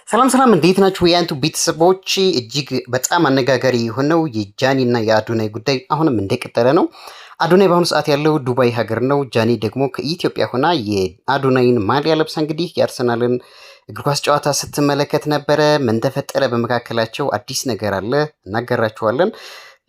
ሰላም እንዴት ናችሁ? የአንቱ ቤተሰቦች እጅግ በጣም አነጋጋሪ የሆነው የጃኒ እና የአዶናይ ጉዳይ አሁንም እንደቀጠለ ነው። አዶናይ በአሁኑ ሰዓት ያለው ዱባይ ሀገር ነው። ጃኒ ደግሞ ከኢትዮጵያ ሆና የአዶናይን ማሊያ ለብሳ እንግዲህ የአርሰናልን እግር ኳስ ጨዋታ ስትመለከት ነበረ። ምን ተፈጠረ? በመካከላቸው አዲስ ነገር አለ፣ እናገራችኋለን።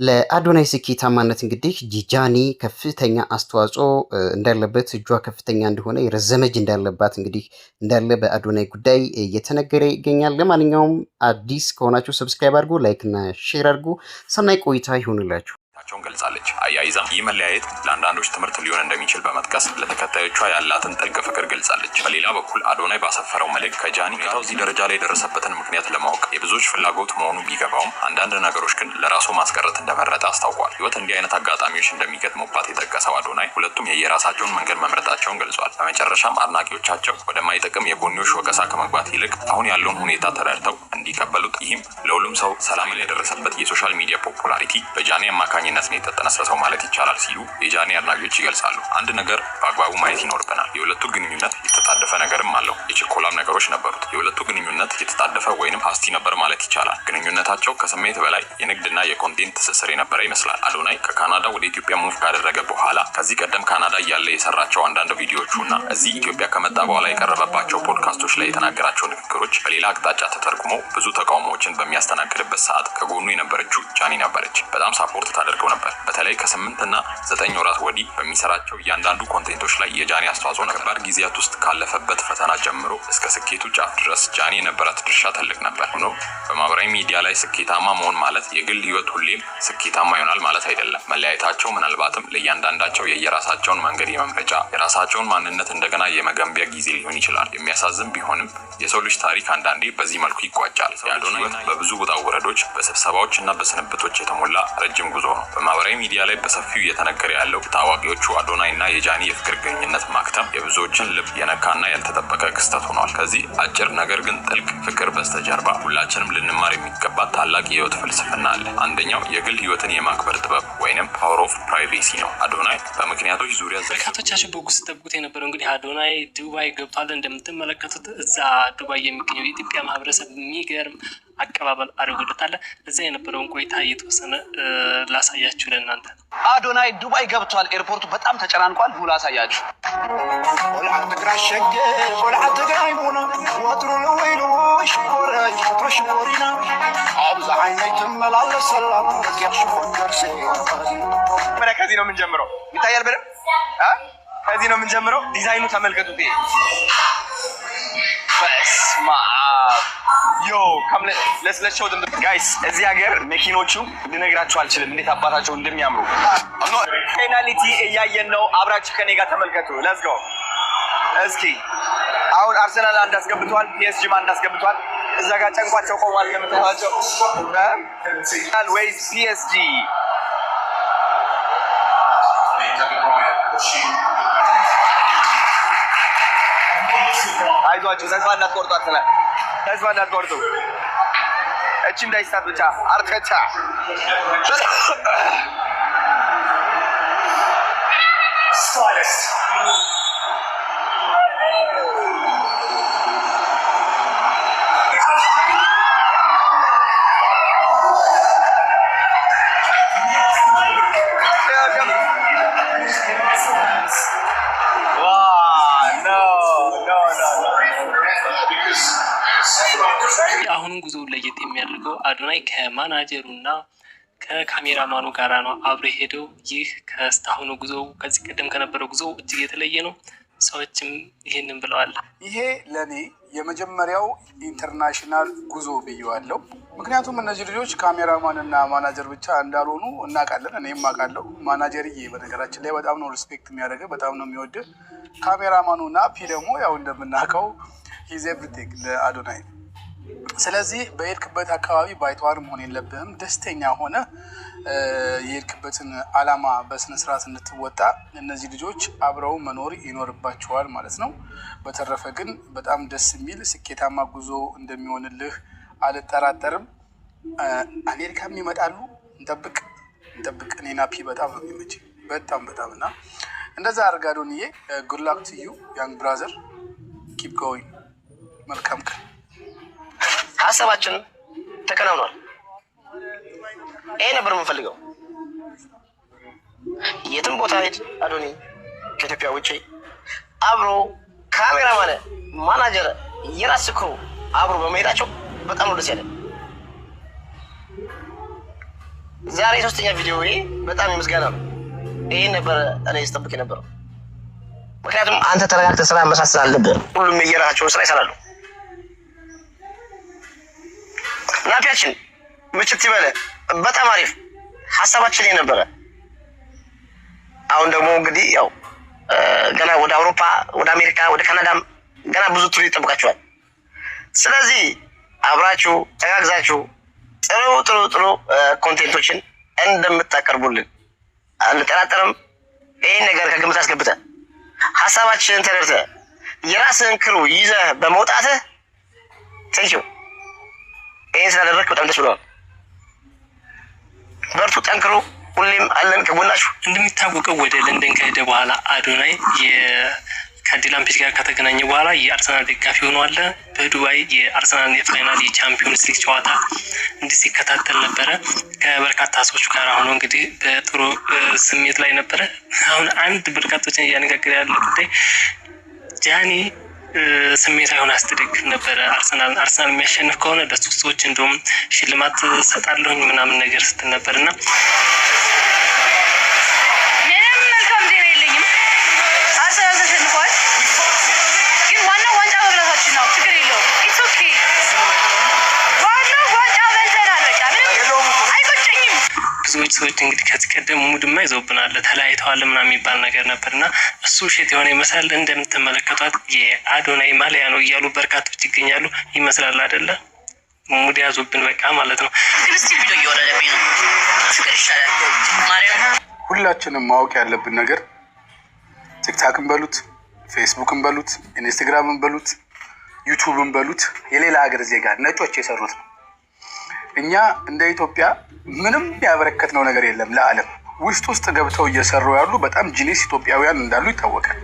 ለአዶናይ ስኬታማነት እንግዲህ ጃኒ ከፍተኛ አስተዋጽኦ እንዳለበት፣ እጇ ከፍተኛ እንደሆነ፣ የረዘመ እጅ እንዳለባት እንግዲህ እንዳለ በአዶናይ ጉዳይ እየተነገረ ይገኛል። ለማንኛውም አዲስ ከሆናችሁ ሰብስክራይብ አድርጉ፣ ላይክ እና ሼር አድርጉ። ሰናይ ቆይታ ይሁንላችሁ። ቸውን ገልጻለች። አያይዛም ይህ መለያየት ለአንዳንዶች ትምህርት ሊሆን እንደሚችል በመጥቀስ ለተከታዮቿ ያላትን ጥልቅ ፍቅር ገልጻለች። በሌላ በኩል አዶናይ ባሰፈረው መልእክት ከጃኒ ሁኔታው እዚህ ደረጃ ላይ የደረሰበትን ምክንያት ለማወቅ የብዙዎች ፍላጎት መሆኑ ቢገባውም አንዳንድ ነገሮች ግን ለራሱ ማስቀረት እንደመረጠ አስታውቋል። ህይወት እንዲህ አይነት አጋጣሚዎች እንደሚገጥሙባት የጠቀሰው አዶናይ ሁለቱም የየራሳቸውን መንገድ መምረጣቸውን ገልጿል። በመጨረሻም አድናቂዎቻቸው ወደማይጠቅም የጎንዮሽ ወቀሳ ከመግባት ይልቅ አሁን ያለውን ሁኔታ ተረድተው እንዲቀበሉት፣ ይህም ለሁሉም ሰው ሰላምን የደረሰበት የሶሻል ሚዲያ ፖፑላሪቲ በጃኒ አማካኝነት ነው የተጠነሰሰው ማለት ይቻላል ሲሉ የጃኒ አድናቂዎች ይገልጻሉ። አንድ ነገር በአግባቡ ማየት ይኖርብናል። የሁለቱ ግንኙነት የተጣደፈ ነገርም አለው። የችኮላም ነገሮች ነበሩት። የሁለቱ ግንኙነት የተጣደፈ ወይንም ሀስቲ ነበር ማለት ይቻላል። ግንኙነታቸው ከስሜት በላይ የንግድና የኮንቴንት ትስስር የነበረ ይመስላል። አዶናይ ከካናዳ ወደ ኢትዮጵያ ሙቭ ካደረገ በኋላ ከዚህ ቀደም ካናዳ እያለ የሰራቸው አንዳንድ ቪዲዮዎቹና እዚህ ኢትዮጵያ ከመጣ በኋላ የቀረበባቸው ፖድካስቶች ላይ የተናገራቸው ንግግሮች በሌላ አቅጣጫ ተተርጉሞ ብዙ ተቃውሞዎችን በሚያስተናግድበት ሰዓት ከጎኑ የነበረችው ጃኒ ነበረች። በጣም ሳፖርት ታደርገው ነበር። በተለይ ከ8 እና 9 ወራት ወዲህ በሚሰራቸው እያንዳንዱ ኮንቴንቶች ላይ የጃኒ አስተዋጽኦ ከባድ ጊዜያት ውስጥ ካለፈበት ፈተና ጀምሮ እስከ ስኬቱ ጫፍ ድረስ ጃኒ የነበራት ድርሻ ትልቅ ነበር። ሆኖ በማህበራዊ ሚዲያ ላይ ስኬታማ መሆን ማለት የግል ህይወት ሁሌም ስኬታማ ይሆናል ማለት አይደለም። መለያየታቸው ምናልባትም ለእያንዳንዳቸው የየራሳቸውን መንገድ የመምረጫ የራሳቸውን ማንነት እንደገና የመገንቢያ ጊዜ ሊሆን ይችላል። የሚያሳዝን ቢሆንም የሰው ልጅ ታሪክ አንዳንዴ በዚህ መልኩ ይቋጫል። የአዶናይ በብዙ ውጣ ውረዶች፣ በስብሰባዎች እና በስንብቶች የተሞላ ረጅም ጉዞ ነው። በማህበራዊ ሚዲያ ላይ በሰፊው እየተነገረ ያለው ታዋቂዎቹ አዶናይ እና የጃኒ የፍቅር ግንኙነት ማክተም የብዙዎችን ልብ የነካና ያልተጠበቀ ክስተት ሆኗል። ከዚህ አጭር ነገር ግን ጥልቅ ፍቅር በስተጀርባ ሁላችንም ልንማር የሚገባ ታላቅ የህይወት ፍልስፍና አለ። አንደኛው የግል ህይወትን የማክበር ጥበብ ወይንም ፓወር ኦፍ ፕራይቬሲ ነው። አዶናይ በምክንያቶች ዙሪያ በርካቶቻችሁ በጉጉት ጠብቁት የነበረው እንግዲህ አዶናይ ዱባይ ገብቷል። እንደምትመለከቱት እዛ ዱባይ የሚገኘው የኢትዮጵያ ማህበረሰብ የሚገርም አቀባበል አድርጎለታል። እዛ የነበረውን ቆይታ እየተወሰነ ላሳያችሁ ለእናንተ። አዶናይ ዱባይ ገብቷል። ኤርፖርቱ በጣም ተጨናንቋል። ሁሉ ላሳያችሁ። ከዚህ ነው የምንጀምረው። ይታያል በደምብ። ከዚህ ነው የምንጀምረው። ዲዛይኑ ተመልከቱት። በስመ አብ ዮ ለስለቸው ጋይስ። እዚህ ሀገር መኪኖቹ ልነግራችሁ አልችልም እንዴት አባታቸው እንደሚያምሩ። ፔናልቲ እያየን ነው። አብራችሁ ከኔ ጋር ተመልከቱ። ሌትስ ጎ። እስኪ አሁን አርሰናል አንድ አስገብቷል፣ ፒኤስጂ አንድ አስገብቷል። እዛ ጋር ጨንቋቸው ቆሟል። ለምታዩቸው ወይስ ፒኤስጂ? አይዟችሁ፣ ተስፋ እንዳትቆርጡ አርሰናል፣ ተስፋ እንዳትቆርጡ። እቺ እንዳይስታት ብቻ አርተታ ስታይሊስት አሁንም ጉዞ ለየት የሚያደርገው አዶናይ ከማናጀሩና ከካሜራማኑ ጋራ ነው አብሮ ሄደው። ይህ ከስታሁኑ ጉዞ ከዚህ ቀደም ከነበረው ጉዞ እጅግ የተለየ ነው። ሰዎችም ይህንን ብለዋል። ይሄ ለኔ የመጀመሪያው ኢንተርናሽናል ጉዞ ብየዋለሁ። ምክንያቱም እነዚህ ልጆች ካሜራማን እና ማናጀር ብቻ እንዳልሆኑ እናውቃለን። እኔም አውቃለሁ። ማናጀርዬ በነገራችን ላይ በጣም ነው ሪስፔክት የሚያደርገ፣ በጣም ነው የሚወድ። ካሜራማኑ ናፒ ደግሞ ያው እንደምናውቀው ሂዝ ኤቭሪቲንግ ለአዶናይ። ስለዚህ በሄድክበት አካባቢ ባይተዋር መሆን የለብህም። ደስተኛ ሆነ የሄድክበትን አላማ በስነስርዓት እንድትወጣ እነዚህ ልጆች አብረው መኖር ይኖርባቸዋል ማለት ነው። በተረፈ ግን በጣም ደስ የሚል ስኬታማ ጉዞ እንደሚሆንልህ አልጠራጠርም። አሜሪካም ይመጣሉ። እንጠብቅ። እኔ ናፒ በጣም ነው የሚመቸኝ፣ በጣም እና እንደዛ አድርጋ ዶንዬ። ጉድ ላክ ቱ ዩ ያንግ ብራዘር፣ ኪፕ ጎይንግ። መልካም ቀን። ሀሳባችን ተከናውኗል። ይሄ ነበር የምንፈልገው። የትም ቦታ ሄድ አዶኒ ከኢትዮጵያ ውጭ አብሮ ካሜራማን፣ ማናጀር፣ የራስ ክሩ አብሮ በመሄዳቸው በጣም ነው ደስ ያለን። ዛሬ 3ኛ ቪዲዮ በጣም የምስጋና ነው። ይሄን ነበር እኔ ስጠብቅ የነበረው። ምክንያቱም አንተ ተረጋግተህ ስራ መስራት ስላለብህ ሁሉም የየራሳቸውን ስራ ይሰራሉ። ናፊያችን ምችት ይበለ በጣም አሪፍ ሀሳባችን የነበረ። አሁን ደግሞ እንግዲህ ያው ገና ወደ አውሮፓ፣ ወደ አሜሪካ፣ ወደ ካናዳም ገና ብዙ ቱር ይጠብቃችኋል። ስለዚህ አብራችሁ ተጋግዛችሁ ጥሩ ኮንቴንቶችን እንደምታቀርቡልን አንጠራጠርም። ይህን ነገር ከግምት አስገብተህ ሀሳባችንን ተረድተህ የራስህን ክሩ ይዘህ በመውጣትህ ቴንኪው። ይህን ስላደረግህ በጣም ደስ ብለዋል። በርቱ፣ ጠንክሩ፣ ሁሌም አለን ከጎናችሁ። እንደሚታወቀው ወደ ለንደን ከሄደ በኋላ አዶናይ ከዲላምፒት ጋር ከተገናኘ በኋላ የአርሰናል ደጋፊ ሆኗል። በዱባይ የአርሰናል የፋይናል የቻምፒዮንስ ሊግ ጨዋታ እንዲህ ሲከታተል ነበረ ከበርካታ ሰዎች ጋር ሆኖ እንግዲህ በጥሩ ስሜት ላይ ነበረ። አሁን አንድ በርካቶችን እያነጋገረ ያለ ጉዳይ ጃኒ ስሜት አይሆን አስተደግፍ ነበረ አርሰናል የሚያሸንፍ ከሆነ ለሶስት ሰዎች እንደውም ሽልማት ሰጣለሁኝ ምናምን ነገር ስትል ነበርና ብዙዎች ሰዎች እንግዲህ ከዚህ ቀደም ሙድማ ይዘውብናል ተለያይተዋል ምናምን የሚባል ነገር ነበርና እሱ ውሸት የሆነ ይመስላል። እንደምትመለከቷት የአዶናይ ማሊያ ነው እያሉ በርካቶች ይገኛሉ። ይመስላል አይደለ? ሙድ ያዙብን በቃ ማለት ነው። ሁላችንም ማወቅ ያለብን ነገር ቲክታክን በሉት፣ ፌስቡክን በሉት፣ ኢንስታግራምን በሉት፣ ዩቲዩብን በሉት የሌላ ሀገር ዜጋ ነጮች የሰሩት ነው። እኛ እንደ ኢትዮጵያ ምንም ያበረከትነው ነገር የለም ለዓለም። ውስጥ ገብተው እየሰሩ ያሉ በጣም ጂኒስ ኢትዮጵያውያን እንዳሉ ይታወቃል።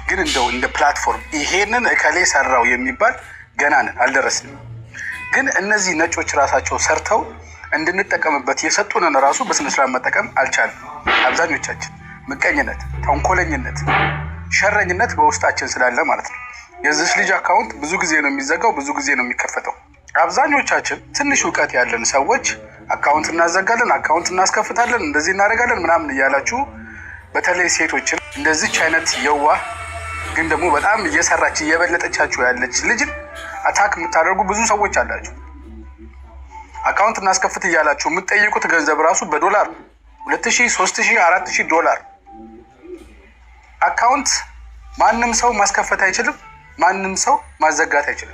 ግን እንደው እንደ ፕላትፎርም ይሄንን እከሌ ሰራው የሚባል ገና ነን፣ አልደረስንም። ግን እነዚህ ነጮች ራሳቸው ሰርተው እንድንጠቀምበት የሰጡንን ራሱ በስነስርዓት መጠቀም አልቻልም። አብዛኞቻችን ምቀኝነት፣ ተንኮለኝነት፣ ሸረኝነት በውስጣችን ስላለ ማለት ነው። የዚህ ልጅ አካውንት ብዙ ጊዜ ነው የሚዘጋው፣ ብዙ ጊዜ ነው የሚከፈተው። አብዛኞቻችን ትንሽ እውቀት ያለን ሰዎች አካውንት እናዘጋለን፣ አካውንት እናስከፍታለን፣ እንደዚህ እናደርጋለን ምናምን እያላችሁ በተለይ ሴቶችን እንደዚች አይነት የዋህ ግን ደግሞ በጣም እየሰራች እየበለጠቻችሁ ያለች ልጅን አታክ የምታደርጉ ብዙ ሰዎች አላችሁ። አካውንት እናስከፍት እያላችሁ የምትጠይቁት ገንዘብ ራሱ በዶላር 2000፣ 3000፣ 4000 ዶላር። አካውንት ማንም ሰው ማስከፈት አይችልም፣ ማንም ሰው ማዘጋት አይችልም።